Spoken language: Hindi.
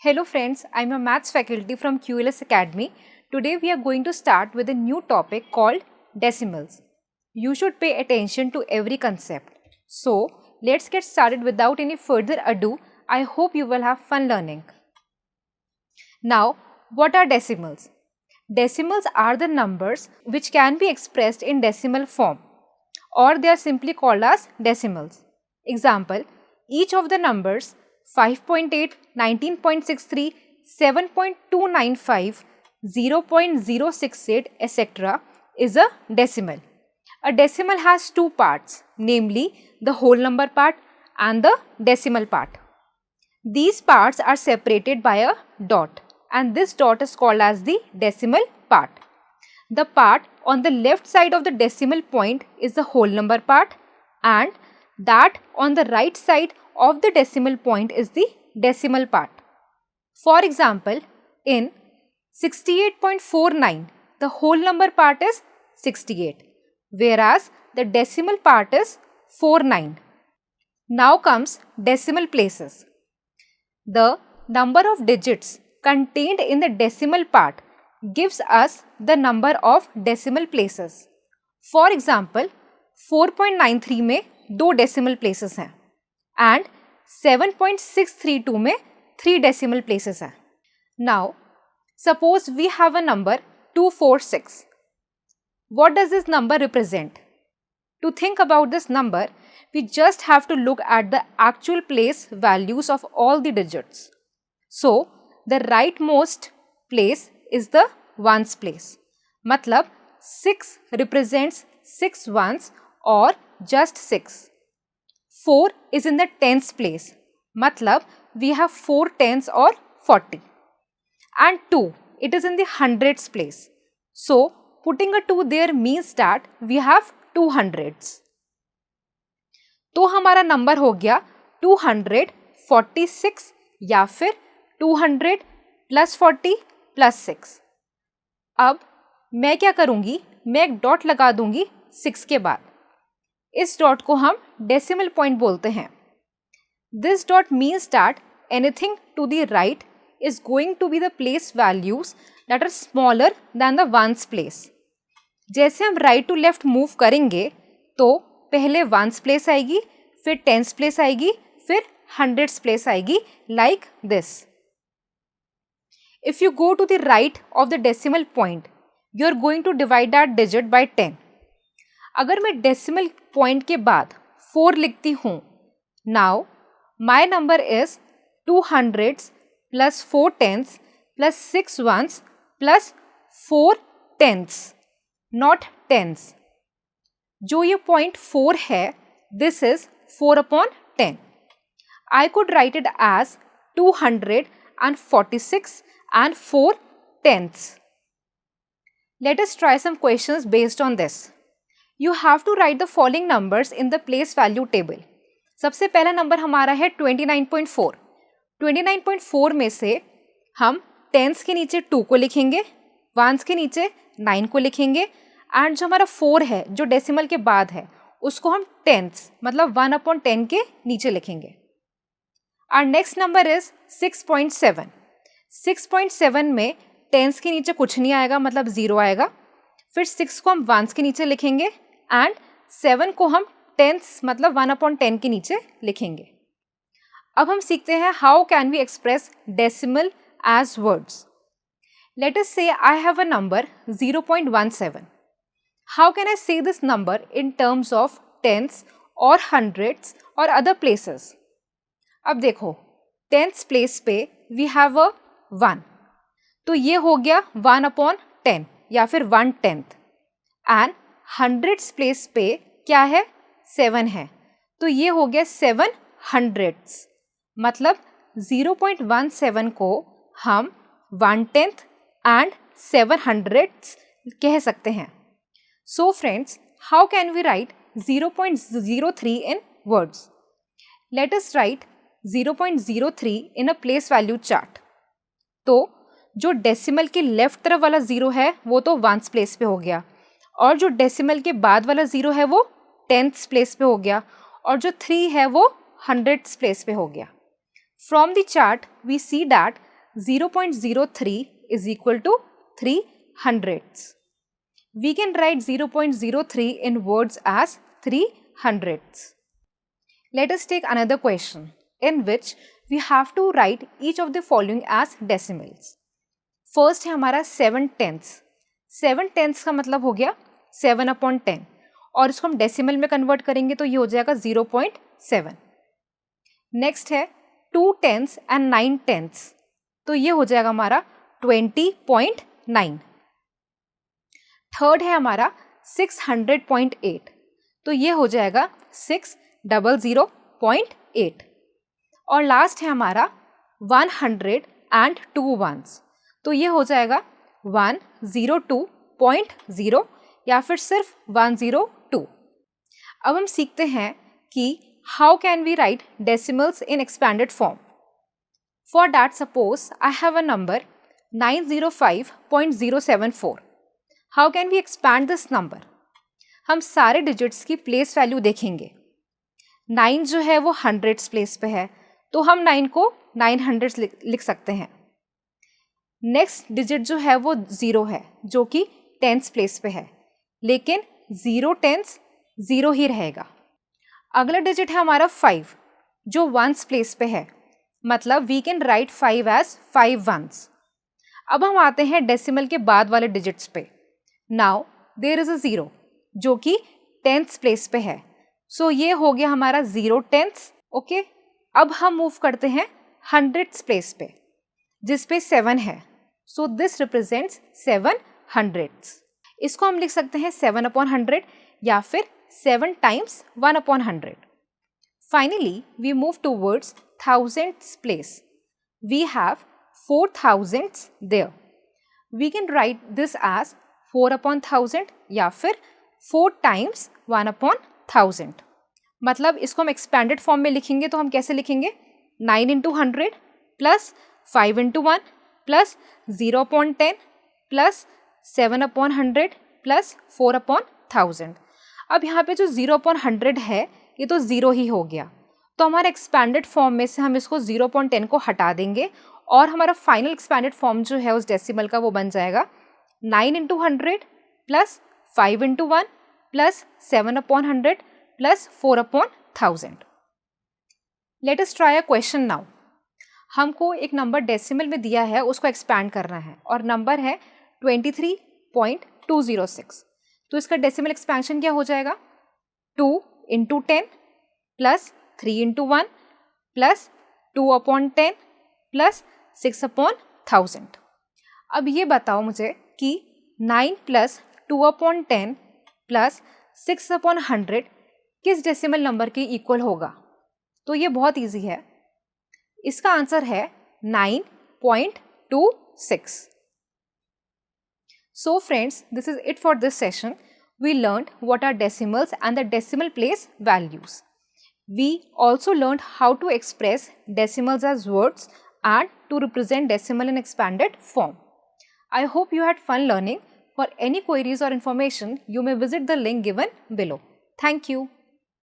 Hello friends, I am a maths faculty from QLS Academy. Today we are going to start with a new topic called decimals. You should pay attention to every concept. So, let's get started without any further ado. I hope you will have fun learning. Now, what are decimals? Decimals are the numbers which can be expressed in decimal form, or they are simply called as decimals. Example, each of the numbers 5.8, 19.63, 7.295, 0.068, etc. is a decimal. A decimal has two parts, namely the whole number part and the decimal part. These parts are separated by a dot, and this dot is called as the decimal part. The part on the left side of the decimal point is the whole number part, and that on the right side of the decimal point is the decimal part. For example, in 68.49, the whole number part is 68, whereas the decimal part is 49. Now comes decimal places. The number of digits contained in the decimal part gives us the number of decimal places. For example, 4.93 में 2 decimal places हैं and 7.632 में 3 decimal places हैं. Now, suppose we have a number 246. What does this number represent? To think about this number, we just have to look at the actual place values of all the digits. So, the rightmost place is the ones place. मतलब 6 represents 6 ones or just 6. 4 is in the tens place. मतलब we have 4 tens or 40. And 2, it is in the hundreds place. So, putting a 2 there means that we have 2 hundreds. तो हमारा नंबर हो गया 246 या फिर 200 प्लस 40 प्लस 6. अब मैं क्या करूँगी, मैं एक डॉट लगा दूँगी 6 के बाद. इस डॉट को हम डेसिमल पॉइंट बोलते हैं. This dot means that anything to the right is going to be the place values that are smaller than the ones place. जैसे हम राइट टू लेफ्ट मूव करेंगे तो पहले वंस प्लेस आएगी, फिर टेंस प्लेस आएगी, फिर हंड्रेड्स प्लेस आएगी, like this. If you go to the right of the decimal point, you are going to divide that digit by 10. अगर मैं decimal point के बाद 4 लिखती हूँ, now my number is 200s plus 4 tens plus 6 ones plus 4 tens, not tens. जो ये point 4 है, this is 4 upon 10. I could write it as 246 and 4 tenths. Let us try some questions based on this. You have to write the following numbers in the place value table. सबसे पहला नंबर हमारा है 29.4. 29.4 में से हम टेंस के नीचे 2 को लिखेंगे, वंस के नीचे 9 को लिखेंगे, एंड जो हमारा 4 है जो डेसिमल के बाद है उसको हम टेंथ्स मतलब 1 अपॉन 10 के नीचे लिखेंगे. Our next number is 6.7. 6.7 में टेंस के नीचे कुछ नहीं आएगा, मतलब 0 आएगा. फिर 6 को हम वंस के नीचे लिखेंगे एंड 7 को हम टेंस मतलब 1 अपॉन 10 के नीचे लिखेंगे. अब हम सीखते हैं how can we express decimal as words. Let us say I have a number 0.17. How can I say this number in terms of tens और हंड्रेड्स और अदर प्लेसेस. अब देखो, टेंस प्लेस पे वी हैव अ 1, तो ये हो गया 1 अपॉन 10 या फिर 1/10. एंड हंड्रेड्स प्लेस पे क्या है, 7 है, तो ये हो गया 7 हंड्रेड्स. मतलब 0.17 को हम 1/10 एंड 7 हंड्रेड्स कह सकते हैं. So friends, how can we write 0.03 in words. Let us write 0.03 in a place value chart. तो जो डेसिमल के लेफ्ट तरफ वाला 0 है वो तो वंस प्लेस पे हो गया, और जो डेसिमल के बाद वाला 0 है वो टेंथ्स प्लेस पे हो गया, और जो 3 है वो हंड्रेड्स प्लेस पे हो गया. From the chart, we see that 0.03 is equal to 3 hundredths. We can write 0.03 in words as 3 hundredths. Let us take another question in which we have to write each of the following as decimals. First है हमारा 7 tenths. 7 tenths का मतलब हो गया 7/10 और इसको हम डेसिमल में कन्वर्ट करेंगे तो ये हो जाएगा 0.7. नेक्स्ट है 2 tenths एंड 9 tenths, तो ये हो जाएगा हमारा 20.9. थर्ड है हमारा 600.8, तो ये हो जाएगा 600.8. और लास्ट है हमारा 100 एंड 2 ones, तो ये हो जाएगा 102.0 या फिर सिर्फ 102. अब हम सीखते हैं कि how can we write decimals in expanded form. For that suppose I have a number 905.074. How can we expand this number. हम सारे डिजिट्स की प्लेस वैल्यू देखेंगे. 9 जो है वो हंड्रेड्स प्लेस पे है, तो हम 9 को 900 लिख सकते हैं. नेक्स्ट डिजिट जो है वो 0 है जो कि टेंस प्लेस पे है, लेकिन 0 टेंस 0 ही रहेगा. अगला डिजिट है हमारा 5 जो वंस प्लेस पे है, मतलब we can write 5 as 5 ones. अब हम आते हैं डेसिमल के बाद वाले डिजिट्स पे. नाउ देयर इज अ 0 जो कि टेंस प्लेस पे है, सो ये हो गया हमारा 0 टेंस. ओके, अब हम मूव करते हैं हंड्रेड्स प्लेस पे जिस पे 7 है, सो दिस रिप्रेजेंट्स 7 hundredths. इसको हम लिख सकते हैं 7/100 या फिर 7 times 1/100. Finally, we move towards thousandths place. We have 4 thousandths there. We can write this as 4/1000 या फिर 4 times 1/1000. मतलब इसको हम एक्सपैंडेड फॉर्म में लिखेंगे तो हम कैसे लिखेंगे 9 into 100 plus 5 into 1 plus 0/10 plus 7/100 plus 4/1000. अब यहाँ पे जो 0/100 है ये तो 0 ही हो गया, तो हमारा एक्सपैंडेड फॉर्म में से हम इसको 0/10 को हटा देंगे और हमारा फाइनल एक्सपैंडेड फॉर्म जो है उस डेसिमल का वो बन जाएगा 9 into 100 plus 5 into 1 plus 7/100 plus 4/1000. Let us try a question now. हमको एक नंबर डेसिमल में दिया है, उसको एक्सपैंड करना है और नंबर है 23.206. तो इसका डेसिमल एक्सपेंशन क्या हो जाएगा 2 into 10 plus 3 into 1 plus 2/10 plus 6/1000. अब ये बताओ मुझे कि 9 प्लस 2/10 प्लस 6/100 किस डेसिमल नंबर के इक्वल होगा. तो ये बहुत इजी है, इसका आंसर है 9.26. So friends, this is it for this session. We learned what are decimals and the decimal place values. We also learned how to express decimals as words and to represent decimal in expanded form. I hope you had fun learning. For any queries or information, you may visit the link given below. Thank you.